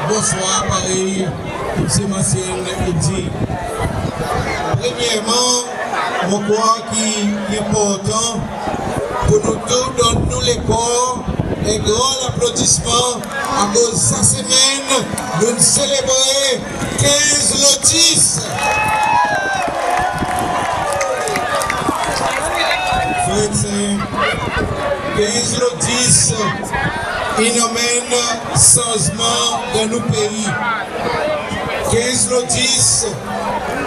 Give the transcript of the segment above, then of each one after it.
bonsoir, pareil, c'est Mancienne et dit. Premièrement, je crois qu'il est important pour nous tous, dans tous les corps, un grand applaudissement à cause de sa semaine, nous célébrons 15 lotis. Frère, 15 lotis, il amène changement dans nos pays. 15 lotis,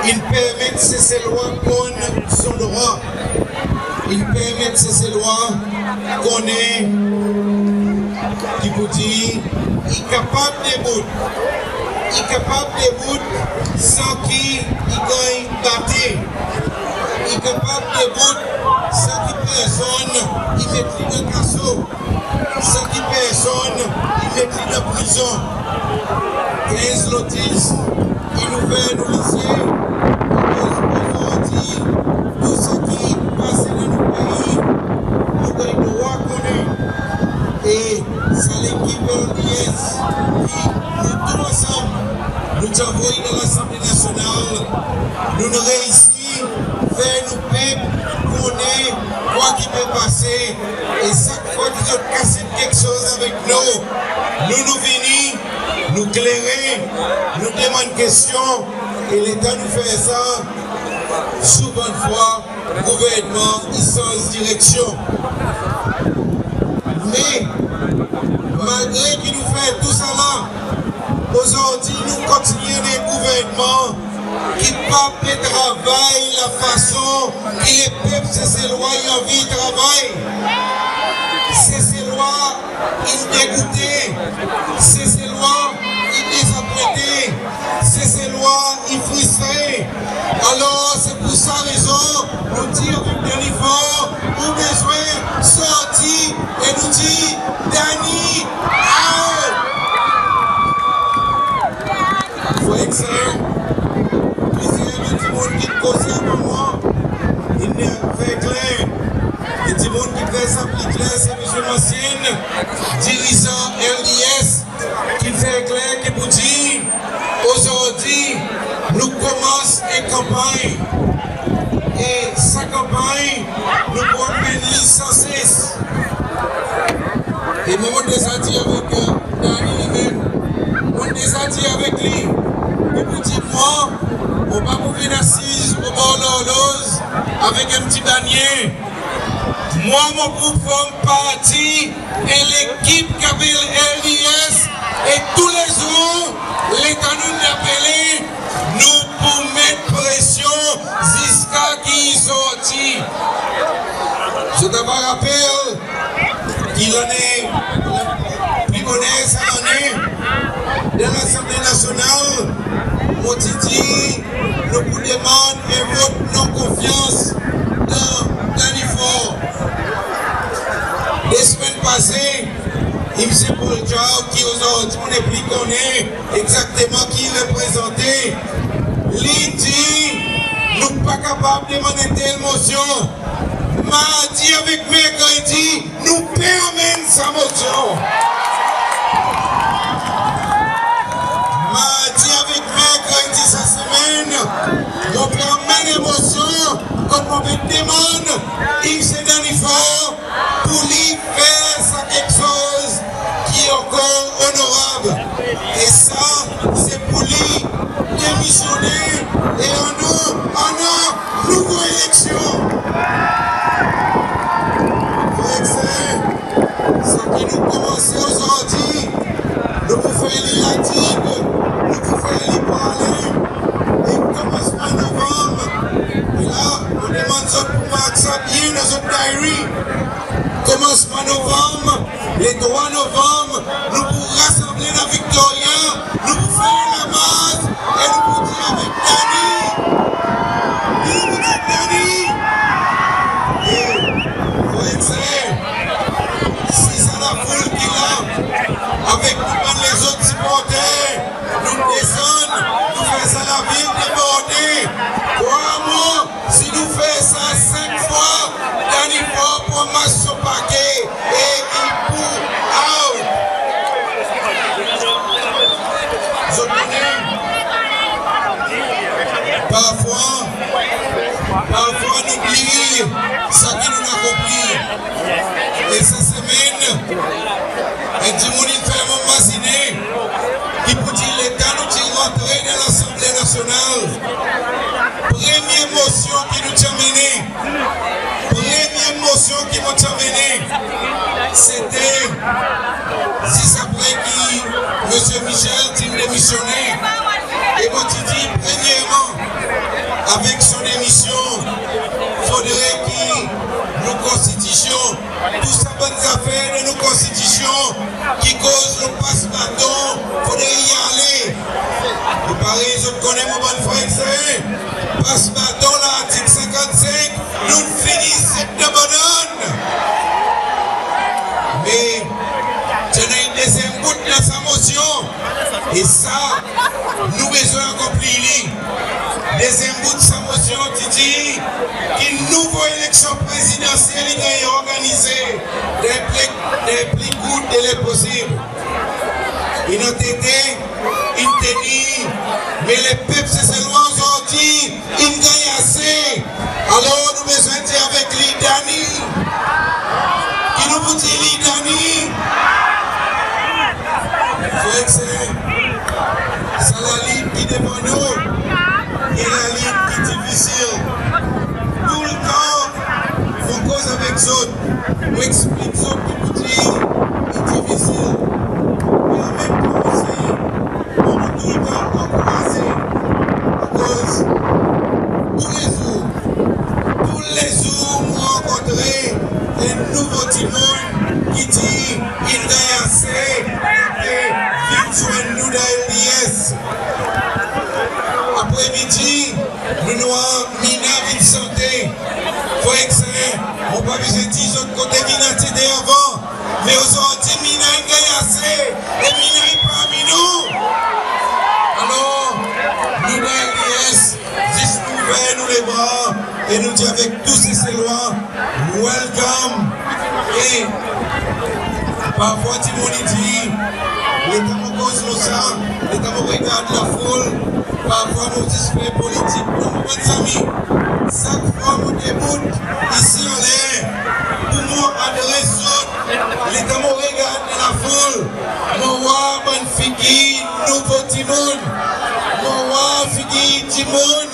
il permet de ces lois qu'on son droit. Il permet de ces lois qu'on est, qui vous dit, il est capable de bout. Il est capable de bout sans qu'il gagne battu. Il est capable de bout sans qu'il personne, il maîtrise le casseau. Sans qu'il personne, il maîtrise la prison. 15 lotis, il nous fait nous lycées. Aujourd'hui, tout ce qui passe dans nos pays, nous avons le droit qu'on ait. Et c'est l'équipe LDS qui, nous tous ensemble, nous avons dans l'Assemblée nationale, nous nous réussissons, faire nous peuples, qu'on ait quoi qui peut passer. Et chaque fois qu'ils ont cassé quelque chose avec nous venons, nous clairer, nous demandons question, et l'État nous fait ça. Souvent de fois, le gouvernement il change direction. Mais, malgré qu'il nous fait tout ça là, aujourd'hui nous continuons des gouvernements qui ne pas travailler la façon que les peuples de ces lois ont envie de travailler. Ces lois, ils dégoûtent. Ces lois, ils désapprêtent. Ces lois, ils frustrent. Alors, c'est pour ça raison, nous dire avec Dani fort, nous besoin sortir et nous dire, Dani, out! Faut excellent. Plusieurs petits monde qui causent avec moi, il n'est fait clair. Les petits monde qui fait s'appliquer clair, c'est M. Mancienne, dirigeant LDS, qui fait clair, qui vous dit, aujourd'hui, nous commençons une campagne. Et sa campagne, nous pouvons bénir sans cesse. Et nous avons déjà dit avec Dani lui-même, nous avons déjà dit avec lui, et vous dites, moi, on va vous venir assise au bord de l'horloge avec un petit danier. Moi, mon groupe forme partie et l'équipe qui avait LDS et tous les jours, l'État nous appelait, nous pour mettre pression jusqu'à qui sortit. Je te rappelle qu'il en est, plus connaît ça en est, dans l'Assemblée nationale, on dit, nous vous demandons un vote non confiance dans l'effort. Les semaines passées, il me Paul Joao qui aujourd'hui on est plus connaît exactement qui représentait. Il dit, nous ne sommes pas capables de demander telle motion. Mardi avec mercredi, nous permettons sa motion. Mardi avec mercredi sa semaine, on permet l'émotion, comme on demande, il se donne fort pour lui faire ça quelque chose qui est encore honorable. Et ça, c'est pour lui démissionner et en nouvelle élection. Ce qui nous commence aujourd'hui, nous pouvons faire l'article, nous pouvons faire les parler, et commencement novembre, et là, on demande ça pour marquer ça bien dans notre diary. Commencement novembre, les 3 novembre, nous pouvons rassembler la Victoria, nous pouvons faire la masse, et nous pouvons dire avec Dani, et faut être si c'est la foule qui l'a, avec nous les autres supporters, nous descendons, nous faisons la ville débordée. Crois-moi, si nous faisons ça 5 fois, Dani fort pour marcher sur paquet et il pour out. Parfois, on oublie ce qui nous a compris. Et cette semaine, un petit monde fait mon massiné qui peut dire l'État nous tire rentrer dans l'Assemblée nationale. Première motion qui nous tient mené. Première motion qui nous tient mené. C'était, si ça pourrait qui, M. Michel, t'a démissionné. Et moi, tu dis, premièrement, avec son émission, il faudrait que nos constitutions, tout ça bonnes affaires de nos constitutions qui causent le passe-bâton, il faudrait y aller. Et pareil, je connais mon bon frère, c'est passe-bâton, l'article 55, nous finissons de bonheur. Mais, tu as une deuxième goutte dans sa motion, et ça, nous besoin d'accomplir. Deuxième bout de sa motion, tu dis qu'une nouvelle élection présidentielle est organisée des plus courtes délais possibles. Il n'a été, il tenit, mais les peuples se loin aujourd'hui, il gagne assez. Alors nous besoin de dire avec l'Idani, qui nous dit l'Idani. Faut excellent. C'est la ligne qui est devant nous. Et la ligne qui est difficile. Tout le temps, on cause avec eux. On explique eux qui vous disent c'est difficile. Mais en même temps aussi, on peut tout le temps encourager. À cause, tous les jours, on rencontré un nouveau timon qui dit il gagne assez et vite joindre nous dans LDS. Après-midi, nous avons Mina vie de santé. Faut excellent. On ne peut pas dire autres côté Mina était avant. Mais aujourd'hui, Mina gagne assez. Et Mina est parmi nous. Alors, nous dans LDS, juste ouvert nous les bras et nous dit avec tous ces lois, welcome. Et parfois, Timoni dit, l'État me cause le sang, l'État me regarde la foule. Parfois, mon display politique, pour mes amis, chaque fois, mon début, ici en l'air, pour moi, adresse, l'État me regarde dans la foule. Mon roi, bonne figure, nouveau Timon. Mon roi, figure Timon,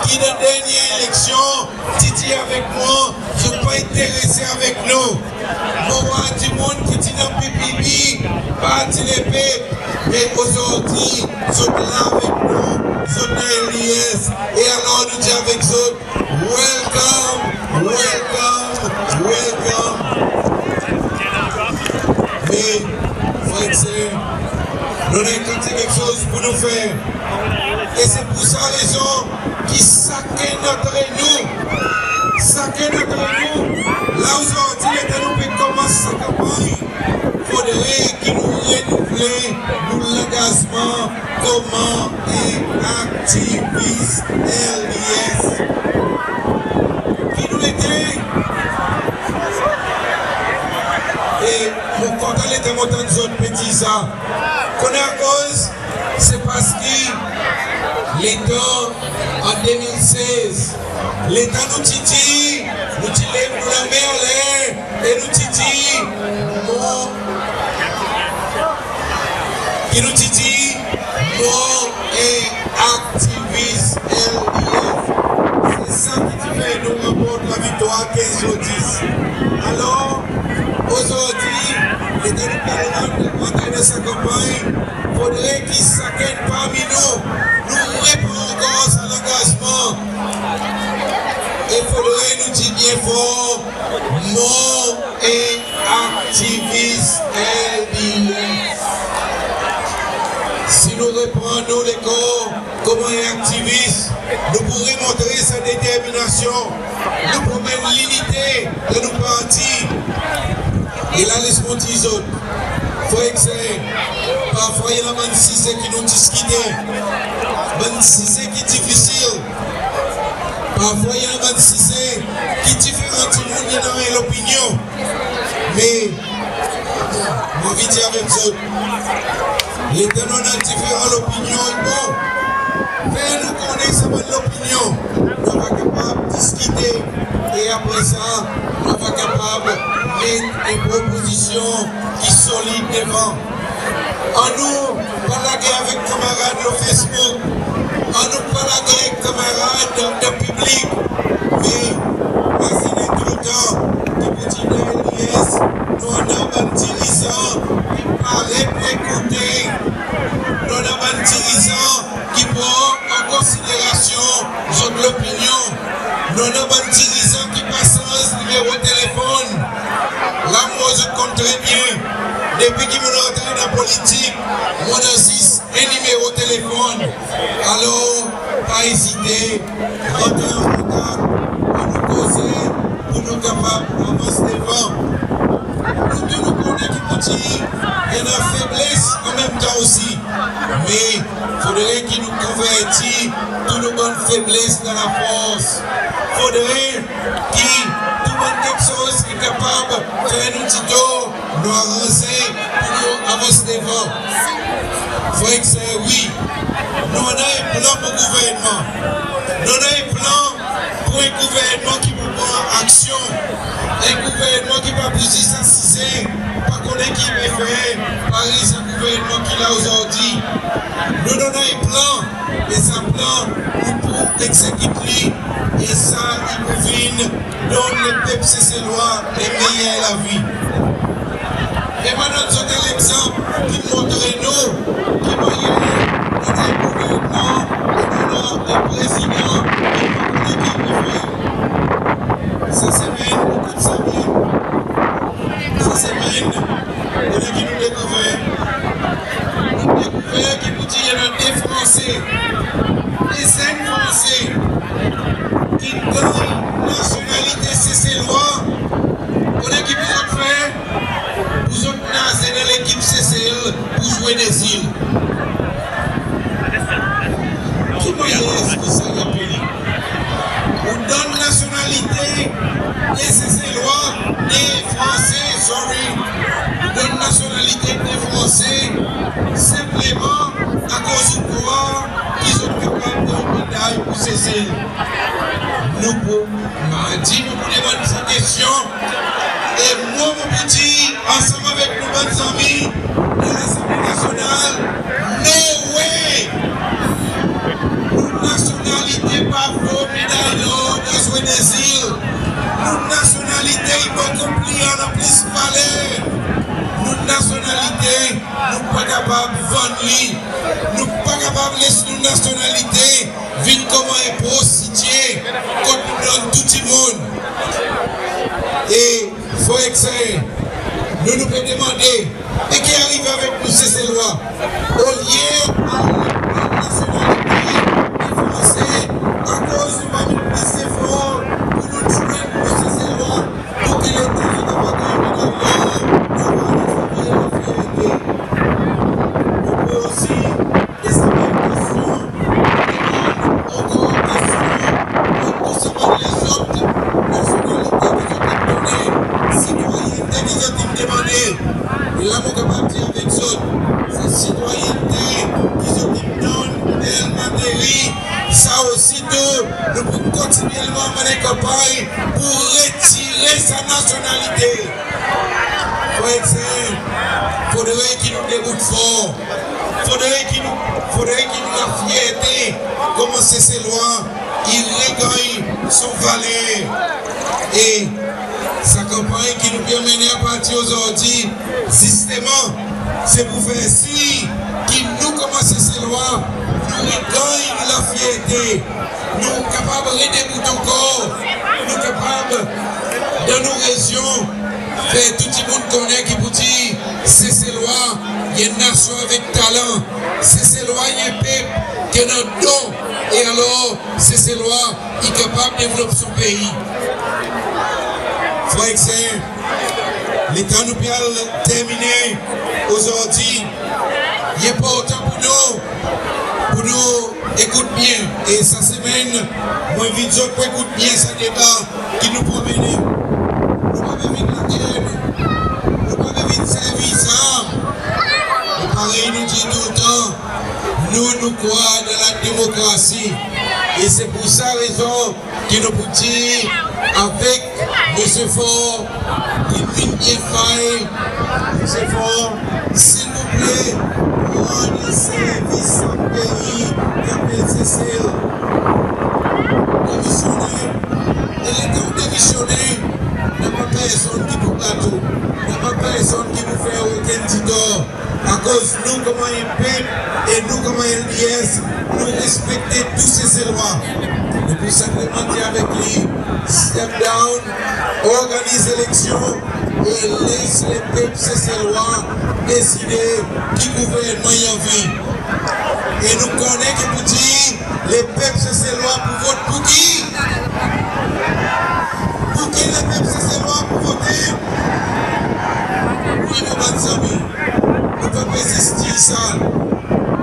qui dans la dernière élection, Titi avec moi, je ne suis pas intéressé avec nous. Mon roi Timon, qui dit dans PPP, parti les peuples. Et aujourd'hui, je suis là avec nous. LDS. Et alors nous disons avec eux, welcome, welcome, welcome. Mais, frère, nous avons quelque chose pour nous faire. Et c'est pour ça raison qui sacrent notre nous. Sacrent notre nous. Là aujourd'hui, nous pouvons commencer sa campagne. Il faudrait qu'il nous renouvelle l'engagement comment et activiste LDS. Qui nous l'était? Et mon content était montant de zone petit ça. Qu'on est à cause, c'est parce que l'État en 2016, l'État nous dit, nous dit, nous la met en l'air et nous dit, qui nous dit, moi et activiste LDF. C'est ça qui fait nous remporte la victoire 15 jours 10. Alors, aujourd'hui, l'État nous parlera de sa campagne. Il faudrait qu'il s'acquitte parmi nous. Nous répondons encore à l'engagement. Il faudrait nous dire bien fort, moi et activiste LDF. Si nous reprenons les corps comme un activiste, nous pourrions montrer sa détermination, nous promettre l'unité de nos partis. Et là, laisse-moi dire autres. Faut excellent. Parfois, il y a la 26 qui nous discute. 26 qui est difficile. Parfois, il y a la 26 qui est différent. Tout le monde est dans l'opinion. Mais, je vais dire avec vous. Les deux non différents l'opinion est bon. Fais-nous connaître l'opinion. Nous sommes capables de discuter. décider. Et après ça, nous sommes capables de mettre des propositions qui sont solides devant. En nous, pas la guerre avec camarades de Facebook, en nous, pas la guerre avec camarades de public, mais imaginez tout le temps que petit l'IS, nous avons un dirigeant qui paraît écouter, nous avons un dirigeant qui prend en considération l'opinion, nous avons un dirigeant qui passe un numéro de téléphone. Là, moi, je compte très bien. Depuis qu'il est rentré dans la politique, moi, j'ai un numéro de téléphone. Alors, pas hésiter, rentrer en contact, pour nous causer, pour nous capables d'avancer devant. Nous tous nous connaissons qu'il y a une faiblesse en même temps aussi. Mais il faudrait qu'il nous convertisse toutes nos bonnes faiblesses dans la force. Il faudrait qu'il tout le monde quelque chose qui est capable de faire un petit tour, nous avancer pour nous avancer devant. Il faut que c'est oui. Nous avons un plan pour le gouvernement. Nous avons un plan pour un gouvernement qui peut prendre action. Un gouvernement qui va plus s'assister, pas qu'on est qui peut faire, Paris, c'est un gouvernement qu'il a aujourd'hui. Nous donnons un plan, et ce plan, nous pouvons exécuter, et ça, il nous vient, donne le peuple ses lois, et meilleur la vie. Et maintenant, c'est l'exemple qui montre nous, qui moyen, notre gouvernement, notre président, et pas qu'on est qui peut faire. Ça semaine, beaucoup de ça vient. Ça semaine, on a qui nous découvert. Nous découvert qui vous dit qu'il y en a des Français, des 5 Français, qui gagnent nationalité, c'est ces lois. On a qui vous autres faire, vous autres nasez dans l'équipe CCL pour jouer des îles. Qui moyen est-ce que ça y a payé? On donne nationalité, laissez ces lois des Français, on donne nationalité des Français, simplement à cause du pouvoir qu'ils sont capables de médaille pour ces îles. Nous pouvons, dit, nous pouvons demander cette question, et moi, mon petit, ensemble avec nos bonnes amis de l'Assemblée nationale, no way! Nationalité pas vos médailles d'or de jouer des îles. Notre nationalité, il va accomplir en plus valeur. Notre nationalité, nous ne sommes pas capables de vendre. Nous ne sommes pas capables de laisser notre nationalité venir comme un prostituée quand nous donnons tout le monde. Et il faut que nous nous pouvons demander, et qui arrive avec nous, c'est ces lois. Au lieu à la nationalité, à cause du manipulation fort pour nous tuer pour ces lois, pour que les dirigeants de la nous pouvons aussi des améliorations, encore des solutions, pour les autres nationalités qui ont été données, citoyenneté qui ont été demandées. Et là, mon capable de dire avec eux, c'est citoyenneté qui ont été données, tellement dérive. Ça aussi, nous pouvons continuer à mener campagne pour retirer sa nationalité. Il faudrait qu'il nous dégoûte fort. Il faudrait qu'il nous la fierté. Comment c'est ces lois, il regagne son valeur. Et sa campagne qui nous permet à partir aujourd'hui, systématiquement, c'est pour faire si qui nous commence ces lois. Nous gagnons la fierté, nous sommes capables de redébuter encore, nous sommes capables dans nos régions, faire tout le monde connaît qui vous dit, c'est ces lois, il y a une nation avec talent, c'est ces lois, il y a un peuple qui a un don, et alors, c'est ces lois, il est capable de développer son pays. Frère excellent, l'État nous peut terminer aujourd'hui, il est important pour nous écoute bien. Et cette semaine, moi, je veux pour écoute bien ce débat qui nous promène. Nous ne pouvons pas vivre la guerre. Nous ne pouvons pas vivre service. Et pareil, nous dit tout le temps, nous croyons dans la démocratie. Et c'est pour ça raison que nous pouvons dire avec M. Fort, qui vient faille, M. Fort, s'il vous plaît, rendez service au pays de PCCL. Démissionner, et les temps démissionner, il n'y a pas personne qui vous batte, il n'y a pas personne qui vous fait aucun titre. À cause de nous, comment il peuple et nous, comment LDS, nous respecter tous ces lois. Nous pouvons simplement dire avec lui, step down, organise l'élection et laisse les peuples ces lois décider qui gouvernement y a vie. Et nous connaissons que vous dites, les peuples ces lois pour voter pour qui? Pour qui les peuples ces lois pour voter? Oui, nos bonnes amis. Nous ne pouvons pas exister ça.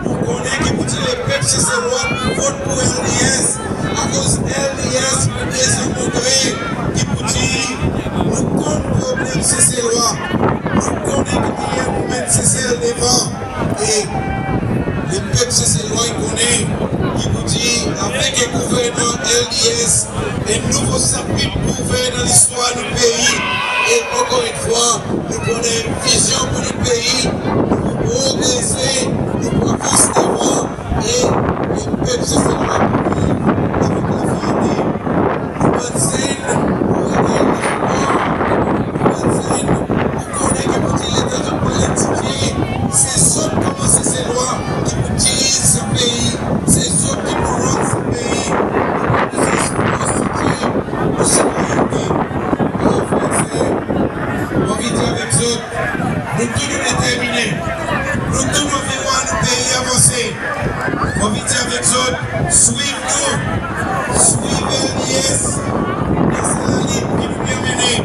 Nous connaissons que vous dites les peuples ces lois pour voter pour LDS. À cause LDS, le deuxième degré, qui vous dit, nous comptons problème ces lois. Nous connaissons qu'il y a un moment CCL devant. Et le peuple ces lois, il connaît, qui vous dit, avec un gouvernement LDS, un nouveau chapitre ouvert dans l'histoire du pays. Et encore une fois, nous connaissons une vision pour le pays, nous pouvons progresser, nous pouvons avancer devant, et le peuple ces lois pour vivre avec la famille. Nous pensons pour aider les sports, nous connaissons que vous dites l'état de politique, c'est ça qui commence ces lois qui vous dirigent ce pays, c'est ça qui nous rend ce pays, nous constituer nos citoyenneté. On vit avec eux, nous tous nous déterminés, nous tous nous vivons à nos pays avancés. On vit avec eux, suivez-nous, suivez l'IS, et c'est la ligne qui nous permet.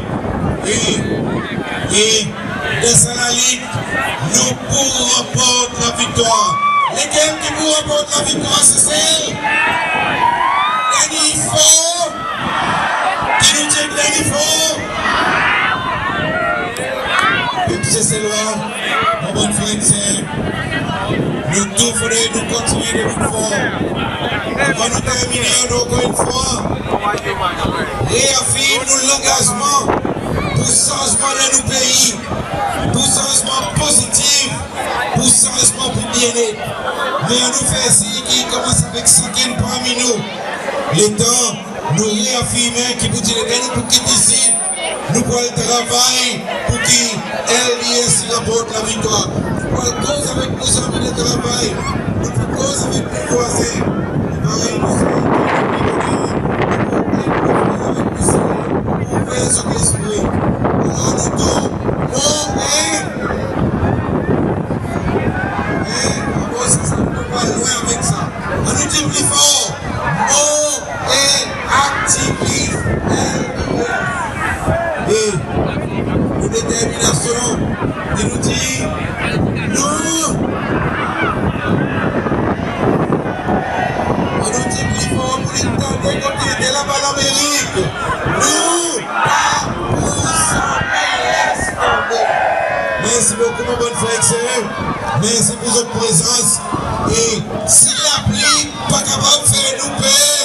Et c'est la ligne, nous pour remporter la victoire. Lesquels qui pour remporter la victoire, c'est celle Denis Fort, qui nous dit Denis Fort. Et puis c'est loin, mon bon frère, c'est nous tous faudrait nous continuer de nous fort. On va nous terminer encore une fois. Réaffirme l'engagement pour changement de nos pays, pour changement positif, pour changement pour bien-être. Mais on nous fait ici qui commence avec chacun parmi nous. Le temps, nous réaffirmer qui vous dit les gars pour quitter ici. Nous pour le travail pour qui LDS remporte la victoire. Nous pour le cause avec nos amis de travail. Nous pour cause avec nos voisins. Pareil, nous sommes avec nous pour faire son esprit. Alors nous tous, on est. Ça ne peut pas loin avec ça. On nous dit plus fort. On est activiste LDS. Et une détermination qui nous dit nous, on nous dit plus fort pour l'instant de côté de la balle Amérique. Nous, pas pour s'en tomber. Merci beaucoup, mon bon frère excellent. Merci pour votre présence. Et s'il applique, pas capable de faire nous paix,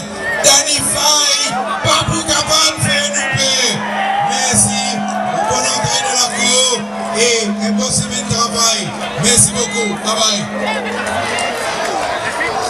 Danny Faye, pas pour capable de faire nous paix. Merci, bonne entrée dans la cour et un bon semaine de travail. Merci beaucoup. Bye bye.